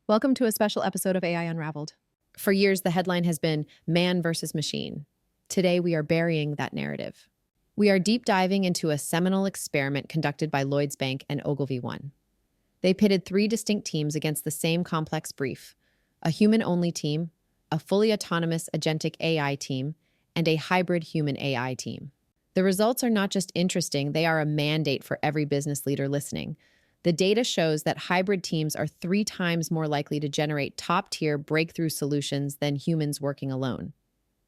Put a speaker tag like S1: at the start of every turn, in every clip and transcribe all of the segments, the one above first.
S1: Welcome to a special episode of AI Unraveled. For years, the headline has been man versus machine. Today, we are burying that narrative. We are deep diving into a seminal experiment conducted by Lloyds Bank and Ogilvy. They pitted three distinct teams against the same complex brief: a human-only team, a fully autonomous agentic AI team, and a hybrid human AI team. The results are not just interesting, they are a mandate for every business leader listening. The data shows that hybrid teams are 3 times more likely to generate top-tier breakthrough solutions than humans working alone.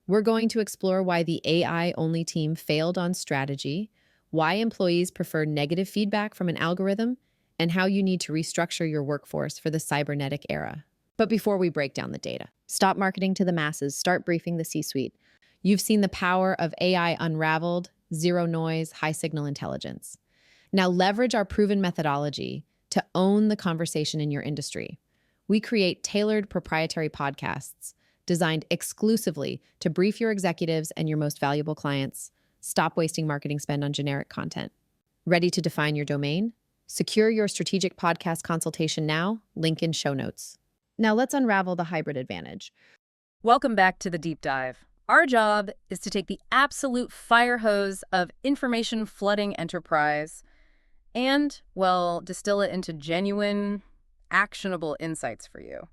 S1: We're going to explore why the AI-only team failed on strategy, why employees prefer negative feedback from an algorithm, and how you need to restructure your workforce for the cybernetic era. But before we break down the data, stop marketing to the masses, start briefing the C-suite. You've seen the power of AI Unraveled, zero noise, high signal intelligence. Now leverage our proven methodology to own the conversation in your industry. We create tailored proprietary podcasts designed exclusively to brief your executives and your most valuable clients. Stop wasting marketing spend on generic content. Ready to define your domain? Secure your strategic podcast consultation now, link in show notes. Now let's unravel the hybrid advantage.
S2: Welcome back to the deep dive. Our job is to take the absolute fire hose of information flooding enterprise and, well, distill it into genuine, actionable insights for you.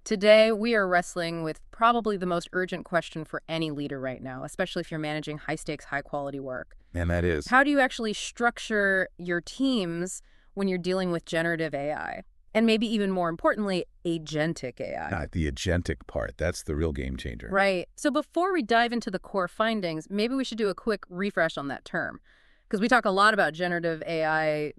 S2: Today, we are wrestling with probably the most urgent question for any leader right now, especially if you're managing high-stakes, high-quality work.
S3: And that is?
S2: How do you actually structure your teams when you're dealing with generative AI? And maybe even more importantly, agentic AI.
S3: Not the agentic part. That's the real game changer.
S2: Right. So before we dive into the core findings, maybe we should do a quick refresh on that term. Because we talk a lot about generative AI,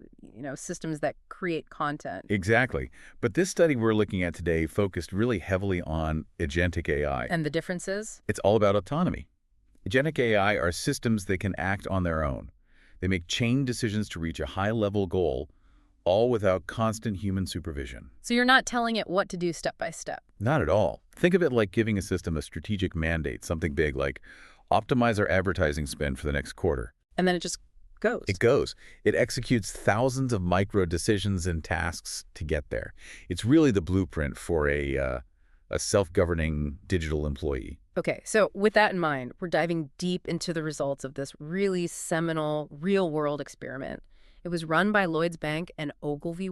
S2: systems that create content.
S3: Exactly. But this study we're looking at today focused really heavily on agentic AI.
S2: And the differences?
S3: It's all about autonomy. Agentic AI are systems that can act on their own. They make chain decisions to reach a high-level goal, all without constant human supervision.
S2: So you're not telling it what to do step by step?
S3: Not at all. Think of it like giving a system a strategic mandate, something big like optimize our advertising spend for the next quarter.
S2: And then it just goes.
S3: It goes. It executes thousands of micro decisions and tasks to get there. It's really the blueprint for a self-governing digital employee.
S2: Okay, so with that in mind, we're diving deep into the results of this really seminal real-world experiment. It was run by Lloyds Bank and Ogilvy.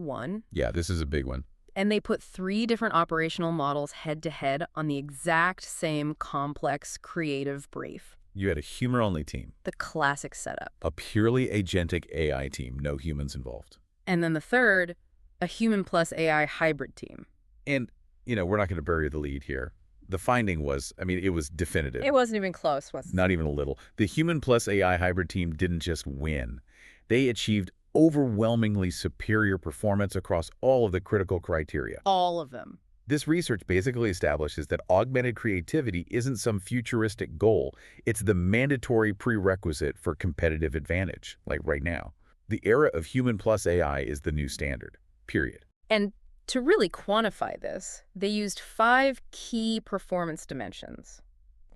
S3: Yeah, this is a big one.
S2: And they put 3 different operational models head-to-head on the exact same complex, creative brief.
S3: You had a human-only team.
S2: The classic setup.
S3: A purely agentic AI team, no humans involved.
S2: And then the third, a human plus AI hybrid team.
S3: And, we're not going to bury the lead here. The finding was, it was definitive.
S2: It wasn't even close, was it?
S3: Not even a little. The human plus AI hybrid team didn't just win. They achieved overwhelmingly superior performance across all of the critical criteria.
S2: All of them.
S3: This research basically establishes that augmented creativity isn't some futuristic goal. It's the mandatory prerequisite for competitive advantage, like right now. The era of human plus AI is the new standard, period.
S2: And to really quantify this, they used 5 key performance dimensions.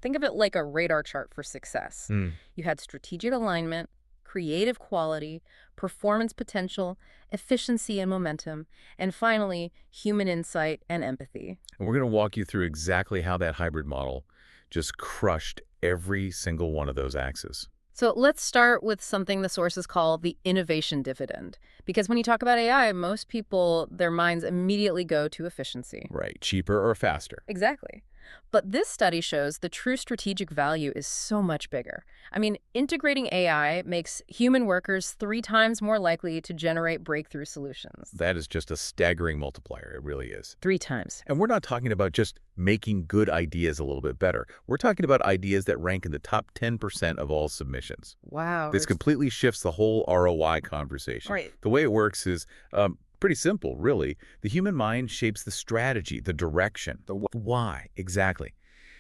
S2: Think of it like a radar chart for success. You had strategic alignment, creative quality, performance potential, efficiency and momentum, and finally, human insight and empathy.
S3: And we're going to walk you through exactly how that hybrid model just crushed every single one of those axes.
S2: So let's start with something the sources call the innovation dividend. Because when you talk about AI, most people, their minds immediately go to efficiency.
S3: Right, cheaper or faster.
S2: Exactly. But this study shows the true strategic value is so much bigger. Integrating AI makes human workers 3 times more likely to generate breakthrough solutions.
S3: That is just a staggering multiplier. It really is.
S2: 3 times.
S3: And we're not talking about just making good ideas a little bit better. We're talking about ideas that rank in the top 10% of all submissions.
S2: Wow.
S3: This completely shifts the whole ROI conversation.
S2: Right.
S3: The way it works is pretty simple, really. The human mind shapes the strategy, the direction, the why, exactly.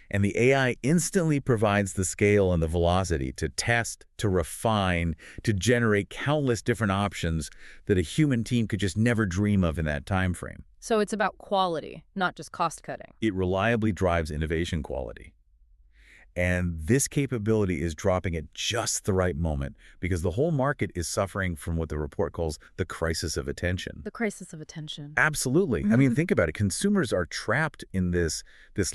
S3: And the AI instantly provides the scale and the velocity to test, to refine, to generate countless different options that a human team could just never dream of in that time frame.
S2: So it's about quality, not just cost cutting.
S3: It reliably drives innovation quality. And this capability is dropping at just the right moment because the whole market is suffering from what the report calls the crisis of attention.
S2: The crisis of attention.
S3: Absolutely. I mean, think about it. Consumers are trapped in this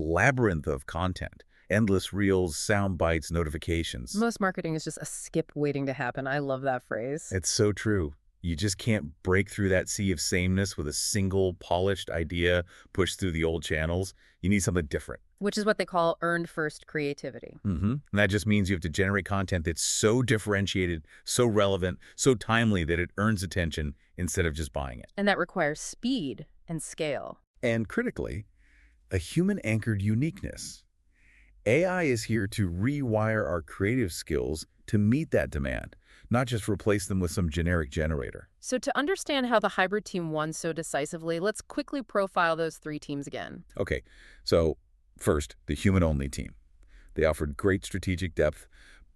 S3: labyrinth of content. Endless reels, sound bites, notifications.
S2: Most marketing is just a skip waiting to happen. I love that phrase.
S3: It's so true. You just can't break through that sea of sameness with a single polished idea pushed through the old channels. You need something different.
S2: Which is what they call earned first creativity.
S3: And that just means you have to generate content that's so differentiated, so relevant, so timely that it earns attention instead of just buying it.
S2: And that requires speed and scale.
S3: And critically, a human-anchored uniqueness. AI is here to rewire our creative skills to meet that demand, not just replace them with some generic generator.
S2: So to understand how the hybrid team won so decisively, let's quickly profile those three teams again.
S3: Okay, so first, the human-only team. They offered great strategic depth,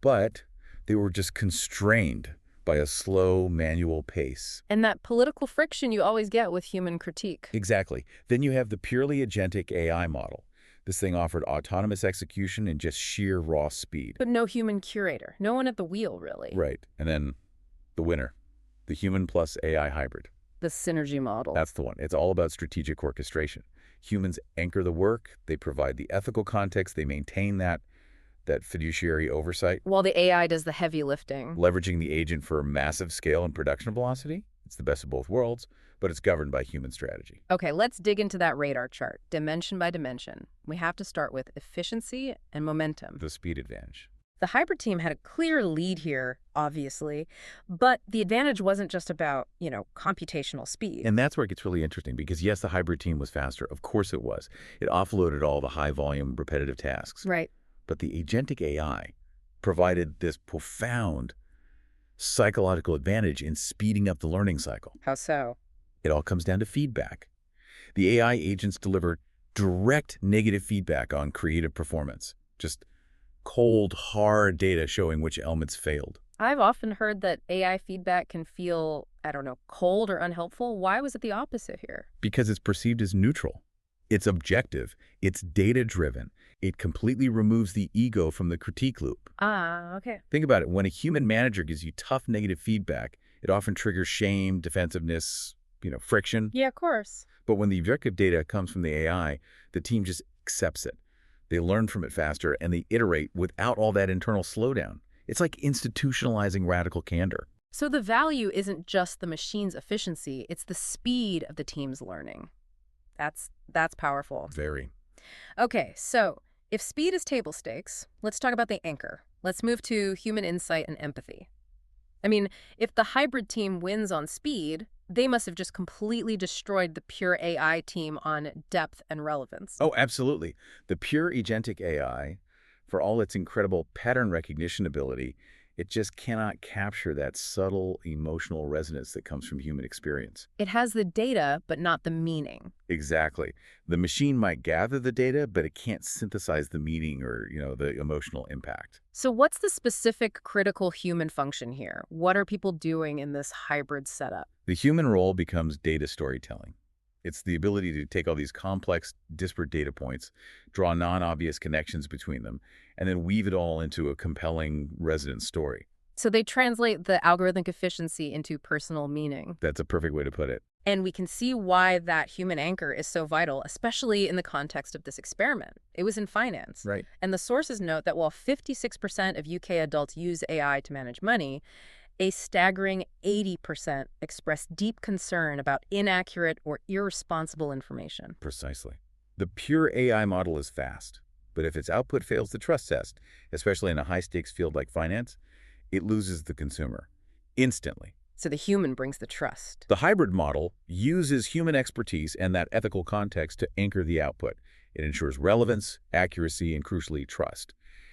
S3: but they were just constrained by a slow manual pace.
S2: And that political friction you always get with human critique.
S3: Exactly. Then you have the purely agentic AI model. This thing offered autonomous execution and just sheer raw speed.
S2: But no human curator. No one at the wheel, really.
S3: Right. And then the winner, the human plus AI hybrid.
S2: The synergy model.
S3: That's the one. It's all about strategic orchestration. Humans anchor the work, they provide the ethical context, they maintain that fiduciary oversight.
S2: While the AI does the heavy lifting.
S3: Leveraging the agent for massive scale and production velocity. It's the best of both worlds, but it's governed by human strategy.
S2: Okay, let's dig into that radar chart, dimension by dimension. We have to start with efficiency and momentum.
S3: The speed advantage.
S2: The hybrid team had a clear lead here, obviously, but the advantage wasn't just about, computational speed.
S3: And that's where it gets really interesting because, yes, the hybrid team was faster. Of course it was. It offloaded all the high-volume, repetitive tasks.
S2: Right.
S3: But the agentic AI provided this profound psychological advantage in speeding up the learning cycle.
S2: How so?
S3: It all comes down to feedback. The AI agents deliver direct negative feedback on creative performance. Just cold, hard data showing which elements failed.
S2: I've often heard that AI feedback can feel, cold or unhelpful. Why was it the opposite here?
S3: Because it's perceived as neutral. It's objective. It's data-driven. It completely removes the ego from the critique loop.
S2: Ah, okay.
S3: Think about it. When a human manager gives you tough negative feedback, it often triggers shame, defensiveness, friction.
S2: Yeah, of course.
S3: But when the objective data comes from the AI, the team just accepts it. They learn from it faster, and they iterate without all that internal slowdown. It's like institutionalizing radical candor.
S2: So the value isn't just the machine's efficiency, it's the speed of the team's learning. That's powerful.
S3: Very.
S2: Okay, so if speed is table stakes, let's talk about the anchor. Let's move to human insight and empathy. I mean, if the hybrid team wins on speed, they must have just completely destroyed the pure AI team on depth and relevance.
S3: Oh, absolutely. The pure agentic AI, for all its incredible pattern recognition ability, it just cannot capture that subtle emotional resonance that comes from human experience.
S2: It has the data, but not the meaning.
S3: Exactly. The machine might gather the data, but it can't synthesize the meaning or, the emotional impact.
S2: So what's the specific critical human function here? What are people doing in this hybrid setup?
S3: The human role becomes data storytelling. It's the ability to take all these complex, disparate data points, draw non-obvious connections between them, and then weave it all into a compelling, resonant story.
S2: So they translate the algorithmic efficiency into personal meaning.
S3: That's a perfect way to put it.
S2: And we can see why that human anchor is so vital, especially in the context of this experiment. It was in finance.
S3: Right.
S2: And the sources note that while 56% of UK adults use AI to manage money, a staggering 80% express deep concern about inaccurate or irresponsible information.
S3: Precisely. The pure AI model is fast, but if its output fails the trust test, especially in a high-stakes field like finance, it loses the consumer instantly.
S2: So the human brings the trust.
S3: The hybrid model uses human expertise and that ethical context to anchor the output. It ensures relevance, accuracy, and crucially, trust.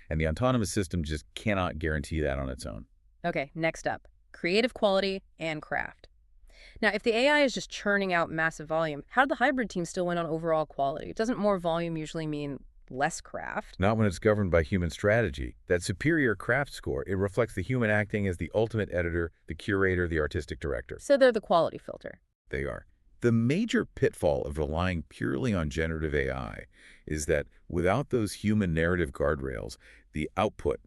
S3: And the autonomous system just cannot guarantee that on its own.
S2: Okay, next up, creative quality and craft. Now, if the AI is just churning out massive volume, how did the hybrid team still win on overall quality? Doesn't more volume usually mean less craft?
S3: Not when it's governed by human strategy. That superior craft score, it reflects the human acting as the ultimate editor, the curator, the artistic director.
S2: So they're the quality filter.
S3: They are. The major pitfall of relying purely on generative AI is that without those human narrative guardrails, the output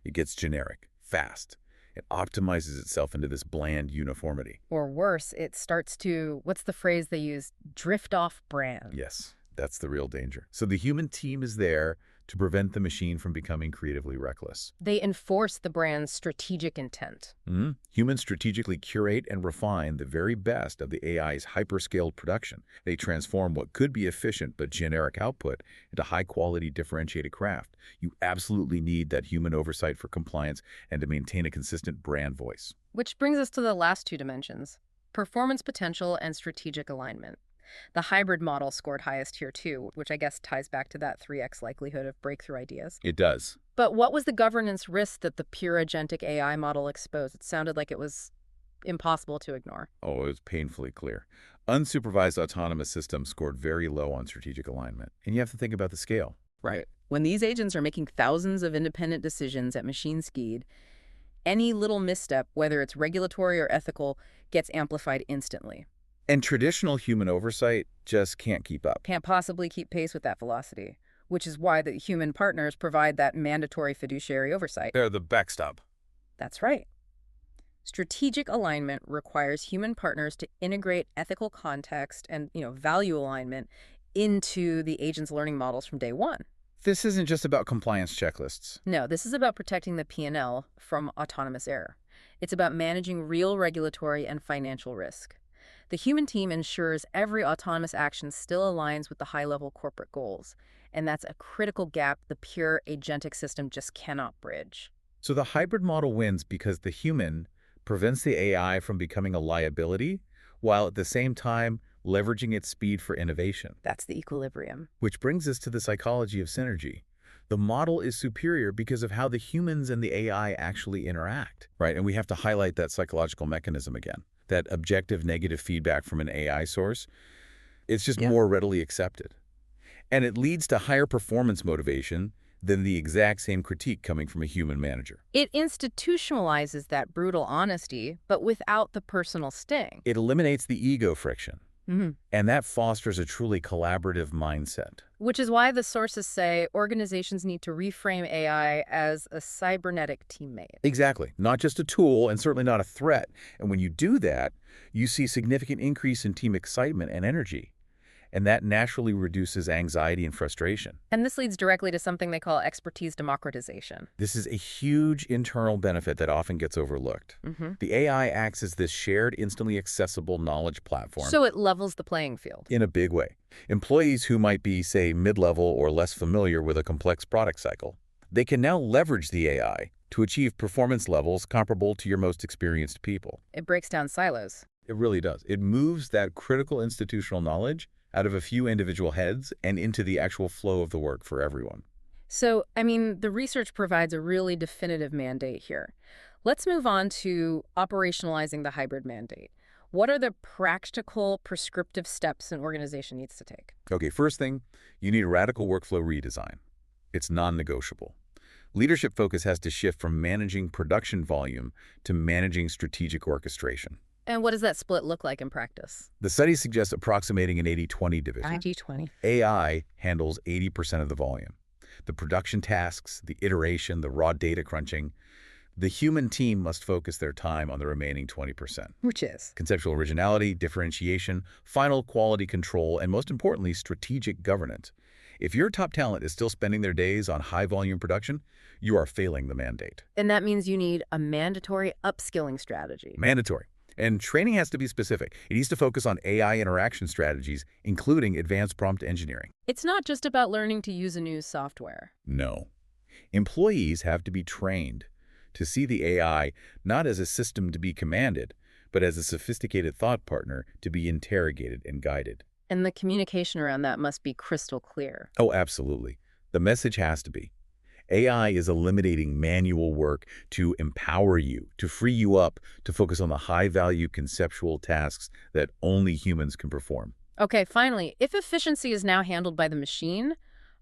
S3: it gets generic, fast. It optimizes itself into this bland uniformity.
S2: Or worse, it starts to, what's the phrase they use, drift off brand.
S3: Yes, that's the real danger. So the human team is there to prevent the machine from becoming creatively reckless.
S2: They enforce the brand's strategic intent.
S3: Humans strategically curate and refine the very best of the AI's hyperscaled production. They transform what could be efficient but generic output into high-quality differentiated craft. You absolutely need that human oversight for compliance and to maintain a consistent brand voice.
S2: Which brings us to the last two dimensions, performance potential and strategic alignment. The hybrid model scored highest here too, which I guess ties back to that 3x likelihood of breakthrough ideas.
S3: It does.
S2: But what was the governance risk that the pure agentic AI model exposed? It sounded like it was impossible to ignore.
S3: Oh, it was painfully clear. Unsupervised autonomous systems scored very low on strategic alignment. And you have to think about the scale.
S2: Right. When these agents are making thousands of independent decisions at machine speed, any little misstep, whether it's regulatory or ethical, gets amplified instantly.
S3: And traditional human oversight just can't keep up.
S2: Can't possibly keep pace with that velocity, which is why the human partners provide that mandatory fiduciary oversight.
S3: They're the backstop.
S2: That's right. Strategic alignment requires human partners to integrate ethical context and, value alignment into the agent's learning models from day one.
S3: This isn't just about compliance checklists.
S2: No, this is about protecting the P&L from autonomous error. It's about managing real regulatory and financial risk. The human team ensures every autonomous action still aligns with the high-level corporate goals, and that's a critical gap the pure agentic system just cannot bridge.
S3: So the hybrid model wins because the human prevents the AI from becoming a liability, while at the same time leveraging its speed for innovation.
S2: That's the equilibrium.
S3: Which brings us to the psychology of synergy. The model is superior because of how the humans and the AI actually interact, right? And we have to highlight that psychological mechanism again. That objective negative feedback from an AI source, it's just more readily accepted. And it leads to higher performance motivation than the exact same critique coming from a human manager.
S2: It institutionalizes that brutal honesty, but without the personal sting.
S3: It eliminates the ego friction. And that fosters a truly collaborative mindset.
S2: Which is why the sources say organizations need to reframe AI as a cybernetic teammate.
S3: Exactly. Not just a tool and certainly not a threat. And when you do that, you see significant increase in team excitement and energy. And that naturally reduces anxiety and frustration.
S2: And this leads directly to something they call expertise democratization.
S3: This is a huge internal benefit that often gets overlooked. The AI acts as this shared, instantly accessible knowledge platform.
S2: So it levels the playing field.
S3: In a big way. Employees who might be, say, mid-level or less familiar with a complex product cycle, they can now leverage the AI to achieve performance levels comparable to your most experienced people.
S2: It breaks down silos.
S3: It really does. It moves that critical institutional knowledge out of a few individual heads and into the actual flow of the work for everyone.
S2: So, the research provides a really definitive mandate here. Let's move on to operationalizing the hybrid mandate. What are the practical, prescriptive steps an organization needs to take?
S3: Okay, first thing, you need a radical workflow redesign. It's non-negotiable. Leadership focus has to shift from managing production volume to managing strategic orchestration.
S2: And what does that split look like in practice?
S3: The study suggests approximating an 80-20 division.
S2: 80-20.
S3: AI handles 80% of the volume. The production tasks, the iteration, the raw data crunching. The human team must focus their time on the remaining 20%.
S2: Which is?
S3: Conceptual originality, differentiation, final quality control, and most importantly, strategic governance. If your top talent is still spending their days on high-volume production, you are failing the mandate.
S2: And that means you need a mandatory upskilling strategy.
S3: Mandatory. And training has to be specific. It needs to focus on AI interaction strategies, including advanced prompt engineering.
S2: It's not just about learning to use a new software.
S3: No. Employees have to be trained to see the AI not as a system to be commanded, but as a sophisticated thought partner to be interrogated and guided.
S2: And the communication around that must be crystal clear.
S3: Oh, absolutely. The message has to be. AI is eliminating manual work to empower you, to free you up, to focus on the high-value conceptual tasks that only humans can perform.
S2: Okay, finally, if efficiency is now handled by the machine,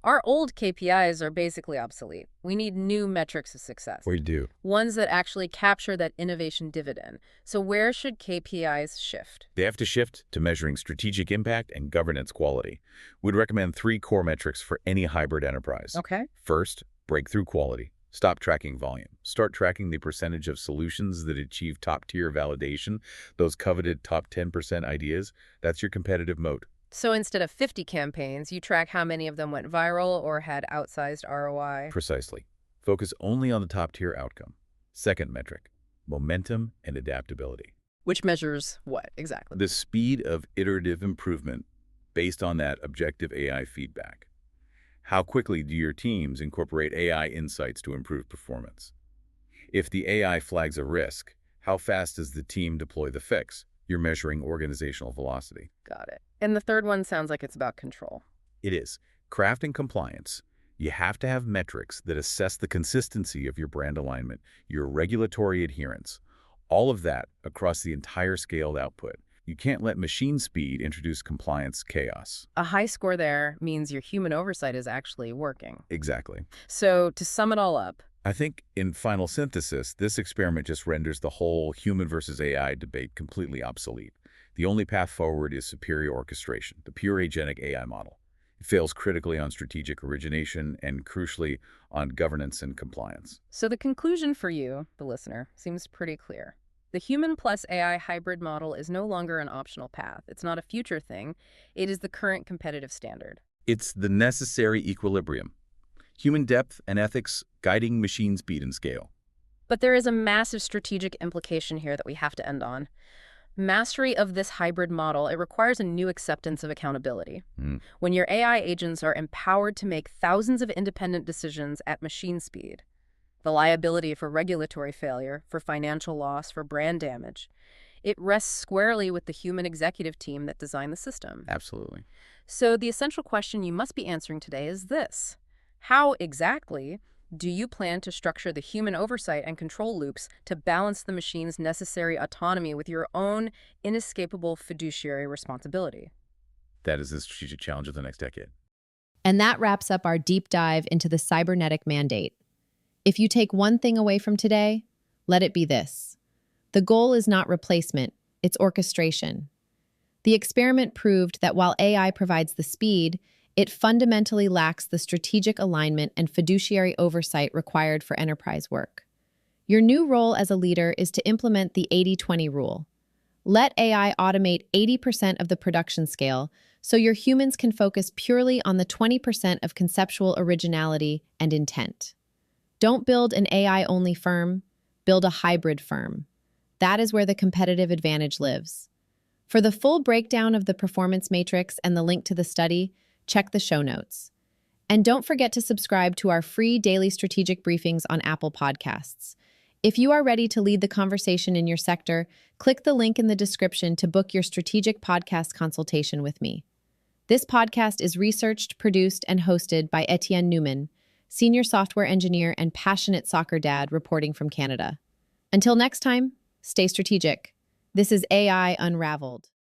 S2: Our old KPIs are basically obsolete. We need new metrics of success.
S3: We do.
S2: Ones that actually capture that innovation dividend. So where should KPIs shift?
S3: They have to shift to measuring strategic impact and governance quality. We'd recommend 3 core metrics for any hybrid enterprise.
S2: Okay.
S3: First, breakthrough quality. Stop tracking volume. Start tracking the percentage of solutions that achieve top-tier validation, those coveted top 10% ideas. That's your competitive moat.
S2: So instead of 50 campaigns, you track how many of them went viral or had outsized ROI.
S3: Precisely. Focus only on the top-tier outcome. Second metric, momentum and adaptability.
S2: Which measures what exactly?
S3: The speed of iterative improvement based on that objective AI feedback. How quickly do your teams incorporate AI insights to improve performance? If the AI flags a risk, how fast does the team deploy the fix? You're measuring organizational velocity.
S2: Got it. And the third one sounds like it's about control.
S3: It is. Craft and compliance. You have to have metrics that assess the consistency of your brand alignment, your regulatory adherence, all of that across the entire scaled output. You can't let machine speed introduce compliance chaos.
S2: A high score there means your human oversight is actually working.
S3: Exactly.
S2: So to sum it all up,
S3: I think in final synthesis, this experiment just renders the whole human versus AI debate completely obsolete. The only path forward is superior orchestration, the pure agentic AI model. It fails critically on strategic origination and crucially on governance and compliance.
S2: so the conclusion for you, the listener, seems pretty clear. The human plus AI hybrid model is no longer an optional path. It's not a future thing. It is the current competitive standard.
S3: It's the necessary equilibrium. Human depth and ethics guiding machine speed and scale.
S2: But there is a massive strategic implication here that we have to end on. Mastery of this hybrid model, it requires a new acceptance of accountability. When your AI agents are empowered to make thousands of independent decisions at machine speed, the liability for regulatory failure, for financial loss, for brand damage, it rests squarely with the human executive team that designed the system.
S3: Absolutely.
S2: So the essential question you must be answering today is this: how exactly do you plan to structure the human oversight and control loops to balance the machine's necessary autonomy with your own inescapable fiduciary responsibility?
S3: That is the strategic challenge of the next decade.
S1: And that wraps up our deep dive into the cybernetic mandate. If you take one thing away from today, let it be this. The goal is not replacement, it's orchestration. The experiment proved that while AI provides the speed, it fundamentally lacks the strategic alignment and fiduciary oversight required for enterprise work. Your new role as a leader is to implement the 80-20 rule. Let AI automate 80% of the production scale so your humans can focus purely on the 20% of conceptual originality and intent. Don't build an AI-only firm, build a hybrid firm. That is where the competitive advantage lives. For the full breakdown of the performance matrix and the link to the study, check the show notes. And don't forget to subscribe to our free daily strategic briefings on Apple Podcasts. If you are ready to lead the conversation in your sector, click the link in the description to book your strategic podcast consultation with me. This podcast is researched, produced, and hosted by Etienne Newman, senior software engineer and passionate soccer dad reporting from Canada. Until next time, stay strategic. This is AI Unraveled.